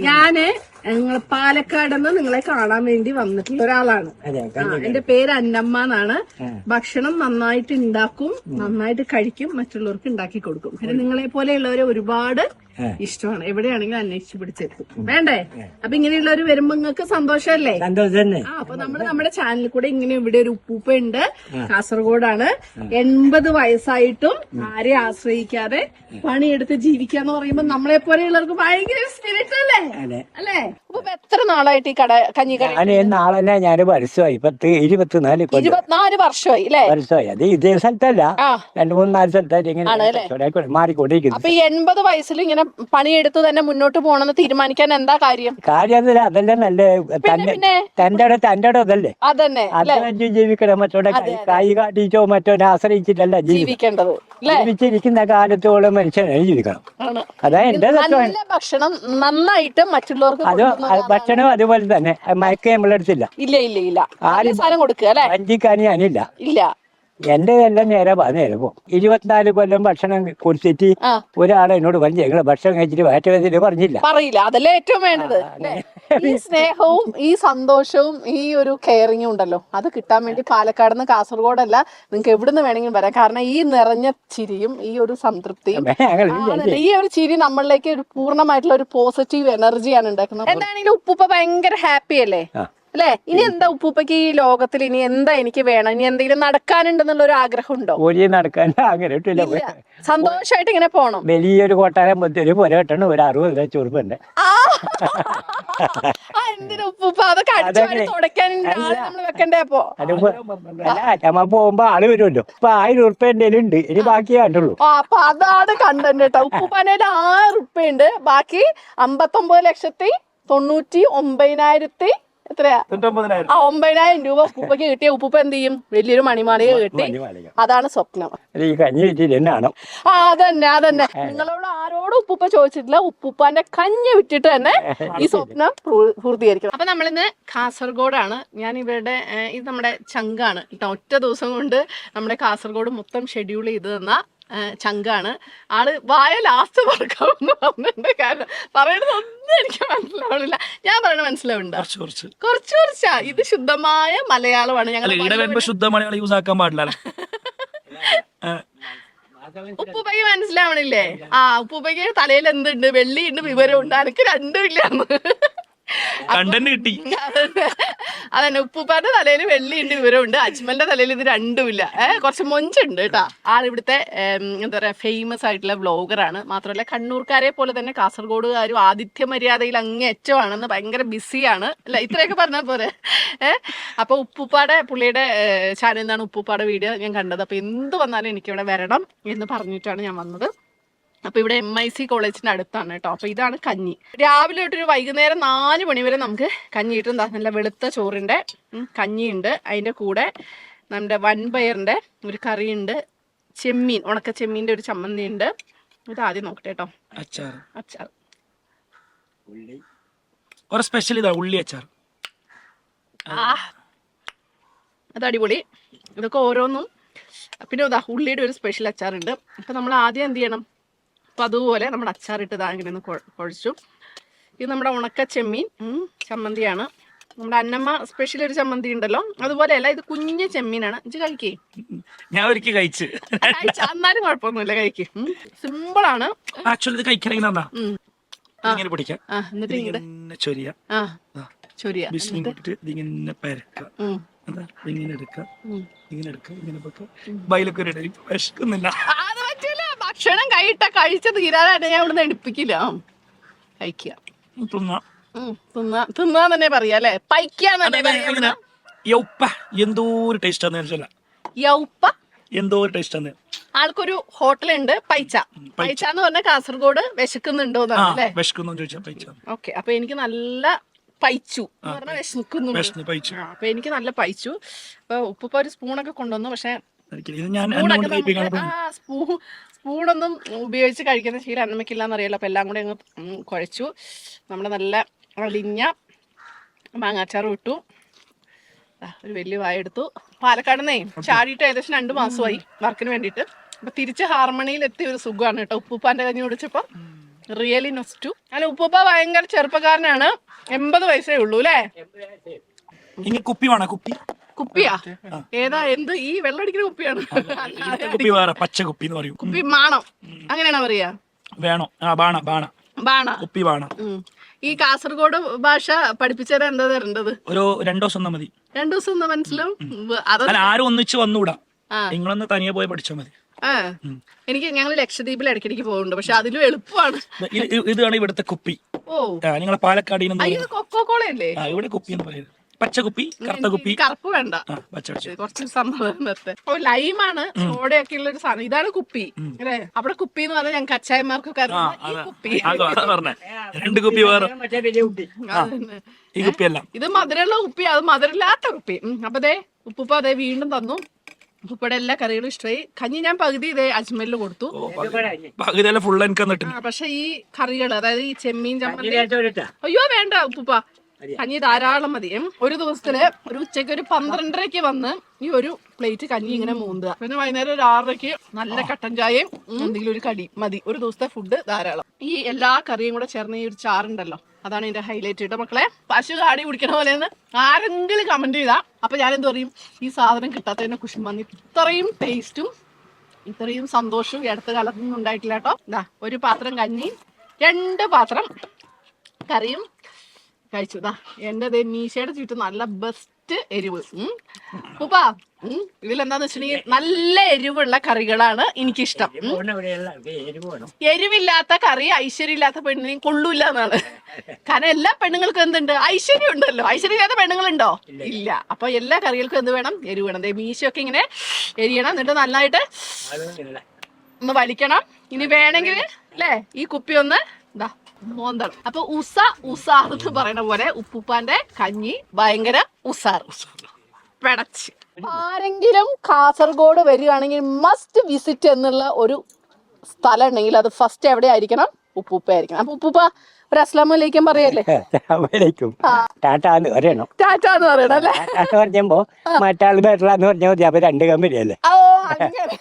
ഞാന് പാലക്കാട് നിന്ന് നിങ്ങളെ കാണാൻ വേണ്ടി വന്നിട്ടുള്ള ഒരാളാണ്. എന്റെ പേര് അന്നമ്മ എന്നാണ്. ഭക്ഷണം നന്നായിട്ട് ഉണ്ടാക്കും, നന്നായിട്ട് കഴിക്കും, മറ്റുള്ളവർക്ക് ഉണ്ടാക്കി കൊടുക്കും. പിന്നെ നിങ്ങളെ പോലെയുള്ളവരെ ഒരുപാട് ഇഷ്ടമാണ്. എവിടെയാണെങ്കിലും അന്വേഷിച്ച് പിടിച്ചെത്തും. വേണ്ടേ? അപ്പൊ ഇങ്ങനെയുള്ളവർ വരുമ്പോ നിങ്ങൾക്ക് സന്തോഷമല്ലേ? അപ്പൊ നമ്മുടെ ചാനലിൽ കൂടെ ഇങ്ങനെ ഇവിടെ ഒരു ഉപ്പൂപ്പ ഉണ്ട്, കാസർഗോഡാണ്. 80 വയസ്സായിട്ടും ആരെ ആശ്രയിക്കാതെ പണിയെടുത്ത് ജീവിക്കാന്ന് പറയുമ്പോ നമ്മളെ പോലെയുള്ളവർക്ക് ഭയങ്കര സ്പിരിറ്റ് അല്ലേ? അല്ലേ? അപ്പൊ എത്ര നാളായിട്ട് ഈ കഞ്ഞിക്കട? നാളെ ഞാൻ വർഷമായി 24 വർഷമായി അല്ലേ? വർഷമായി. അത് ഇതേ സ്ഥലത്തല്ല, 2-3-4 സ്ഥലത്തായിട്ട് ഇങ്ങനെ മാറിക്കൊണ്ടിരിക്കുന്നു. അപ്പൊ 80 വയസ്സിൽ ഇങ്ങനെ പണിയെടുത്ത് തന്നെ മുന്നോട്ട് പോകണമെന്ന് തീരുമാനിക്കാൻ എന്താ കാര്യം? അതല്ലേ നല്ല തന്റെ അതല്ലേ അതന്നെ അത് ജീവിക്കണം. മറ്റോടെ കൈ കാട്ടിച്ചോ മറ്റോനെ ആശ്രയിച്ചിട്ടല്ല ജീവിക്കേണ്ടത്. ജീവിച്ചിരിക്കുന്ന കാലത്തോളം മനുഷ്യനായി ജീവിക്കണം. അതാ എന്റെ ഭക്ഷണം നന്നായിട്ട് മറ്റുള്ളവർക്ക് അത് ഭക്ഷണം അതുപോലെ തന്നെ മയക്ക നമ്മളെടുത്തില്ല. ഇല്ല സാധനം കൊടുക്കുക അല്ലെ? വഞ്ചിക്കാൻ ഞാനില്ല. ഇല്ല, എന്റെ എല്ലാം നേരെ പോകും. 24 കൊല്ലം ഭക്ഷണം കൊടുത്തിട്ട് ഒരാളെ എന്നോട് പറഞ്ഞു ഞങ്ങള് ഭക്ഷണം കഴിച്ചിട്ട് വയറ്റുവേദന പറയില്ല. അതല്ലേ ഏറ്റവും വേണ്ടത്. ഈ സ്നേഹവും ഈ സന്തോഷവും ഈ ഒരു കെയറിങ്ങും ഉണ്ടല്ലോ, അത് കിട്ടാൻ വേണ്ടി പാലക്കാട് നിന്ന് കാസർഗോഡല്ല, നിങ്ങൾക്ക് എവിടുന്ന് വേണമെങ്കിലും വരാം. കാരണം ഈ നിറഞ്ഞ ചിരിയും ഈ ഒരു സംതൃപ്തിയും ഈ ഒരു ചിരി നമ്മളിലേക്ക് ഒരു പൂർണ്ണമായിട്ടുള്ള ഒരു പോസിറ്റീവ് എനർജിയാണ് ഉണ്ടാക്കുന്നത്. എന്താണെങ്കിലും ഉപ്പൂപ്പ ഭയങ്കര ഹാപ്പി അല്ലേ? അല്ലെ? ഇനി എന്താ ഉപ്പൂപ്പയ്ക്ക് ഈ ലോകത്തിൽ ഇനി എന്താ എനിക്ക് വേണം? ഇനി എന്തെങ്കിലും നടക്കാനുണ്ടെന്നുള്ള ഒരു ആഗ്രഹം ഉണ്ടോ? നടക്കാൻ ആഗ്രഹമില്ല. സന്തോഷമായിട്ട് ഇങ്ങനെ പോണം. വലിയൊരു കൊട്ടാരം പോരട്ടണം. ഒരു 60 ലക്ഷം ഉറുപ്പുണ്ട്. എന്തിനാ ഉപ്പൂപ്പ അതൊക്കെ നമ്മള് വെക്കണ്ടേ? അപ്പൊ നമ്മ പോകുമ്പോ ആള് വരുമല്ലോ. ഇപ്പൊ 1000 ഉറുപ്പ എന്റെ ഉണ്ട്. ഇനി ബാക്കി കണ്ടുള്ളൂ. അപ്പൊ അതാണ് കണ്ടന്റ് കേട്ടോ. ഉപ്പൂപ്പാന്റെ 6 ഉറുപ്പയുണ്ട്. ബാക്കി 59,99,000 എത്രയാ? 9,000 രൂപ ഉപ്പൂപ്പയ്ക്ക് കിട്ടിയ ഉപ്പൂപ്പ എന്ത് ചെയ്യും? വലിയൊരു മണിമാളിക കിട്ടി. അതാണ് സ്വപ്നം. അതന്നെ നിങ്ങളോട് ആരോടും ഉപ്പൂപ്പ ചോദിച്ചിട്ടില്ല. ഉപ്പൂപ്പാന്റെ കഞ്ഞി വിറ്റിട്ട് തന്നെ ഈ സ്വപ്നം പൂർത്തീകരിക്കണം. അപ്പൊ നമ്മളിന്ന് കാസർഗോഡാണ്. ഞാൻ ഇവരുടെ ഇത് നമ്മുടെ ചങ്കാണ് കേട്ടോ. ഒറ്റ ദിവസം കൊണ്ട് നമ്മുടെ കാസർഗോഡ് മൊത്തം ഷെഡ്യൂൾ ചെയ്ത് തന്ന ചങ്കാണ് ആള്. വായ ലാസ്റ്റ് പറക്കാമെന്ന് പറഞ്ഞിട്ടുണ്ട്. കാരണം പറയണതൊന്നും എനിക്ക് മനസ്സിലാവണില്ല. ഞാൻ പറയണ മനസ്സിലാവുന്നുണ്ട് കുറച്ച്. ഇത് ശുദ്ധമായ മലയാളമാണ്. ഞങ്ങൾ ശുദ്ധ മലയാളം യൂസ് ആക്കാൻ പാടില്ല. ഉപ്പൂപ്പയ്ക്ക് മനസ്സിലാവണില്ലേ? ഉപ്പൂപ്പയ്ക്ക് തലയിൽ എന്തുണ്ട്? വെള്ളിയുണ്ട്, വിവരമുണ്ട്. എനിക്ക് രണ്ടും ഇല്ലാന്ന് കണ്ടന്റ് കിട്ടി. അതന്നെ, ഉപ്പൂപ്പാന്റെ തലയിൽ വെള്ളിയുണ്ട്, വിവരമുണ്ട്. അജ്മലിന്റെ തലയിൽ ഇത് രണ്ടുമില്ല. കുറച്ച് മൊഞ്ചുണ്ട് കേട്ടാ. ആളിവിടുത്തെ എന്താ പറയാ ഫേമസ് ആയിട്ടുള്ള വ്ളോഗറാണ്. മാത്രമല്ല കണ്ണൂർക്കാരെ പോലെ തന്നെ കാസർഗോഡുകാരും ആതിഥ്യ മര്യാദയിൽ അങ്ങേറ്റമാണെന്ന്. ഭയങ്കര ബിസിയാണ് അല്ല, ഇത്രയൊക്കെ പറഞ്ഞാൽ പോരെ. അപ്പൊ പുള്ളിയുടെ ചാനലിൽ നിന്നാണ് ഉപ്പൂപ്പാടെ വീഡിയോ ഞാൻ കണ്ടത്. അപ്പൊ എന്ത് വന്നാലും എനിക്കിവിടെ വരണം എന്ന് പറഞ്ഞിട്ടാണ് ഞാൻ വന്നത്. അപ്പൊ ഇവിടെ MIC കോളേജിന്റെ അടുത്താണ് കേട്ടോ. അപ്പൊ ഇതാണ് കഞ്ഞി. രാവിലെ തൊട്ടൊരു വൈകുന്നേരം 4 മണി വരെ നമുക്ക് കഞ്ഞി കിട്ടും. നല്ല വെളുത്ത ചോറിന്റെ കഞ്ഞിയുണ്ട്. അതിന്റെ കൂടെ നമ്മുടെ വൻപയറിന്റെ ഒരു കറിയുണ്ട്. ചെമ്മീൻ, ഉണക്ക ചെമ്മീന്റെ ഒരു ചമ്മന്തി ഉണ്ട്. ഇത് ആദ്യം നോക്കട്ടെ കേട്ടോ. അച്ചാർ ഒരു സ്പെഷ്യൽ ഇതാ, ഉള്ളി അച്ചാർ. അത് അടിപൊളി. ഇതൊക്കെ ഓരോന്നും. പിന്നെ ഇതാ ഉള്ളിയുടെ ഒരു സ്പെഷ്യൽ അച്ചാറുണ്ട്. അപ്പൊ നമ്മൾ ആദ്യം എന്ത് ചെയ്യണം? അപ്പം അതുപോലെ നമ്മുടെ അച്ചാറിട്ട് ഇങ്ങനെ ഒന്ന് കുഴച്ചു. ഇത് നമ്മുടെ ഉണക്ക ചെമ്മീൻ ചമ്മന്തിയാണ്. നമ്മുടെ അന്നമ്മ സ്പെഷ്യൽ ഒരു ചമ്മന്തി ഉണ്ടല്ലോ, അതുപോലെയല്ല. ഇത് കുഞ്ഞ് ചെമ്മീനാണ്. ഇത് കഴിക്കേ? ഞാൻ ഒരിക്കൽ കഴിച്ചു. എന്നാലും കുഴപ്പമൊന്നുമില്ല, കഴിക്കേ. സിമ്പിളാണ്. ആക്ച്വലി ഇത് കഴിക്കണമെങ്കിൽ ഇങ്ങനെ പിടിക്കാം. എന്നിട്ട് ഇങ്ങനെ ചൊരിയ ഇങ്ങനെ എടുക്കാം, ഇങ്ങനെ ബൈലൊക്കെ വിശക്കുന്നില്ല. ഭക്ഷണം കഴിച്ച തീരാനായിട്ട് ഞാൻ ഇവിടുന്ന് എടുപ്പിക്കില്ല. കഴിക്കുക, തിന്നാ തന്നെ പറയാ അല്ലെ? പൈക്കാന്നല്ലേ പറയാ. എന്തോ ഒരു ടേസ്റ്റ് എന്തോ ഒരു ടേസ്റ്റ്. ആൾക്കൊരു ഹോട്ടലുണ്ട്, പൈച്ച എന്ന് പറഞ്ഞാൽ കാസർഗോഡ് വിശക്കുന്നുണ്ടോന്നാണ് അല്ലേ? ഓക്കെ. അപ്പൊ എനിക്ക് നല്ല പൈച്ചു എന്ന് പറഞ്ഞാൽ വിശക്കുന്നുണ്ട്. അപ്പൊ എനിക്ക് നല്ല പൈച്ചു. അപ്പൊ ഉപ്പൂപ്പ ഒരു സ്പൂണൊക്കെ കൊണ്ടുവന്നു. പക്ഷെ സ്പൂണൊന്നും ഉപയോഗിച്ച് കഴിക്കുന്ന ശീലം അന്നമ്മയ്ക്കില്ലാന്ന് അറിയാലോ. അപ്പൊ എല്ലാം കൂടെ അങ്ങ് കുഴച്ചു. നമ്മുടെ നല്ല അലിഞ്ഞ മാങ്ങാച്ചാറ് വിട്ടു. ഒരു വലിയ വായ എടുത്തു. പാലക്കാട് നിന്നേ ചാടിയിട്ട് ഏകദേശം 2 മാസമായി വർക്കിന് വേണ്ടിയിട്ട്. അപ്പൊ തിരിച്ച് ഹാർമണിയിൽ എത്തിയ ഒരു സുഖമാണ് കേട്ടോ. ഉപ്പൂപ്പാന്റെ കഞ്ഞി കുടിച്ചപ്പോ റിയലി നൊസ്റ്റു. അല്ല ഉപ്പുപ്പ ഭയങ്കര ചെറുപ്പക്കാരനാണ്, 80 വയസ്സേ ഉള്ളൂ അല്ലേ? ഇനി കുപ്പി വേണോ? കുപ്പി കുപ്പിയാ? ഏതാ? എന്ത് ഈ വെള്ളം അടിക്കുന്ന കുപ്പിയാണ്? കുപ്പി വേറെ, പച്ച കുപ്പി എന്ന് പറയും. കുപ്പി മാണം അങ്ങനെയാണോ പറയാ? വേണോ? ബാണ ബാണ ബാണ, കുപ്പി ബാണ. ഈ കാസർഗോഡ് ഭാഷ പഠിപ്പിച്ചാൽ എന്താ തരേണ്ടത്? ഒരു 2 ദിവസം മതി. 2 ദിവസം ഒന്ന് മനസ്സിലാവും. അല്ല, ആരും ഒന്നിച്ച് വന്നുകൂടാ, നിങ്ങളൊന്ന് തനിയെ പോയി പഠിച്ചാൽ മതി. ഞങ്ങൾ ലക്ഷദ്വീപിൽ ഇടയ്ക്കിടയ്ക്ക് പോകുന്നുണ്ട്, പക്ഷെ അതിലും എളുപ്പമാണ്. ഇതാണ് ഇവിടുത്തെ കുപ്പി. നിങ്ങളെ പാലക്കാട് കൊക്കോ കോളയല്ലേ? ഇവിടെ കുപ്പി എന്ന് പറയുന്നത്. പച്ച കുപ്പി, കറുത്ത കുപ്പി. കറുപ്പ് വേണ്ട, കുറച്ച് സംഭവം. ലൈമാണ്, സോഡയൊക്കെ ഉള്ള ഒരു സാധനം. ഇതാണ് കുപ്പി അല്ലേ? അവിടെ കുപ്പി എന്ന് പറഞ്ഞാൽ ഞങ്ങൾക്ക് അച്ചായന്മാർക്കൊക്കെ കുപ്പി. 2 കുപ്പി വേറെ, ഈ കുപ്പിയല്ല. ഇത് മധുരമുള്ള കുപ്പി, അത് മധുരമില്ലാത്ത കുപ്പി. അപ്പൊ ദേ ഉപ്പുപ്പ അതേ വീണ്ടും തന്നു. ഉപ്പുപ്പയുടെ എല്ലാ കറികളും ഇഷ്ടമായി. കഞ്ഞി ഞാൻ പകുതി ഇതേ അജ്മലിൽ കൊടുത്തു. ഫുൾ എനിക്ക്. പക്ഷെ ഈ കറികൾ, അതായത് ഈ ചെമ്മീൻ ചമ്മന്തി, അയ്യോ വേണ്ട ഉപ്പുപ്പ, കഞ്ഞി ധാരാളം മതി. ഒരു ദിവസത്തില് ഒരു ഉച്ചയ്ക്ക് ഒരു 12:30 വന്ന് ഈ ഒരു പ്ലേറ്റ് കഞ്ഞി ഇങ്ങനെ മൂന്നുക. പിന്നെ വൈകുന്നേരം ഒരു 6:00 നല്ല കട്ടൻ ചായയും എന്തെങ്കിലും ഒരു കടി മതി. ഒരു ദിവസത്തെ ഫുഡ് ധാരാളം. ഈ എല്ലാ കറിയും കൂടെ ചേർന്ന് ഈ ഒരു ചാറുണ്ടല്ലോ, അതാണ് ഇതിന്റെ ഹൈലൈറ്റ് കേട്ടോ മക്കളെ. പശു കാടി കുടിക്കണ പോലെയെന്ന് ആരെങ്കിലും കമന്റ് ചെയ്താ അപ്പൊ ഞാനെന്ത് പറയും, ഈ സാധനം കിട്ടാത്തതിനെ കുശുമ്പന്നി. ഇത്രയും ടേസ്റ്റും ഇത്രയും സന്തോഷവും ഈ അടുത്ത കാലത്തൊന്നും ഉണ്ടായിട്ടില്ല കേട്ടോ. ഇതാ ഒരു പാത്രം കഞ്ഞി, 2 പാത്രം കറിയും കഴിച്ചു. എന്റെ മീശയുടെ ചുറ്റും നല്ല ബെസ്റ്റ് എരിവ്. ഉപ്പാ, ഇതിലെന്താന്ന് വെച്ചിട്ടുണ്ടെങ്കിൽ നല്ല എരിവുള്ള കറികളാണ് എനിക്കിഷ്ടം. എരിവില്ലാത്ത കറി ഐശ്വര്യമില്ലാത്ത പെണ്ണിനെയും കൊള്ളൂല്ല എന്നാണ്. കാരണം എല്ലാ പെണ്ണുങ്ങൾക്കും എന്തുണ്ട്, ഐശ്വര്യം ഉണ്ടല്ലോ. ഐശ്വര്യമില്ലാത്ത പെണ്ണുങ്ങളുണ്ടോ? ഇല്ല. അപ്പൊ എല്ലാ കറികൾക്കും എന്ത് വേണം, എരിവ് വേണം. മീശയൊക്കെ ഇങ്ങനെ എരിയണം, എന്നിട്ട് നന്നായിട്ട് ഒന്ന് വലിക്കണം. ഇനി വേണമെങ്കിൽ അല്ലേ ഈ കുപ്പി ഒന്ന് ഇതാ മോന്തണം. അപ്പൊ ഉസാർ എന്ന് പറയുന്ന പോലെ ഉപ്പുപ്പാന്റെ കഞ്ഞി ഭയങ്കര ഉസാർ പെടച്ച്. ആരെങ്കിലും കാസർഗോഡ് വരികയാണെങ്കിൽ മസ്റ്റ് വിസിറ്റ് എന്നുള്ള ഒരു സ്ഥലം ഉണ്ടെങ്കിൽ അത് ഫസ്റ്റ് എവിടെ ആയിരിക്കണം? ഉപ്പുപ്പ ആയിരിക്കണം. അപ്പൊ ഉപ്പുപ്പ ഒരു അസ്സലാമലൈക്കും പറയല്ലേ? ടാറ്റാന്ന് പറയണം. ടാറ്റാന്ന് പറയണം അല്ലേ? പറഞ്ഞപ്പോ മറ്റാൾ ബെറ്ററാന്ന് പറഞ്ഞാൽ മതി. അപ്പൊ 2 കമ്പനി അല്ലേ? ഓ അങ്ങനെ.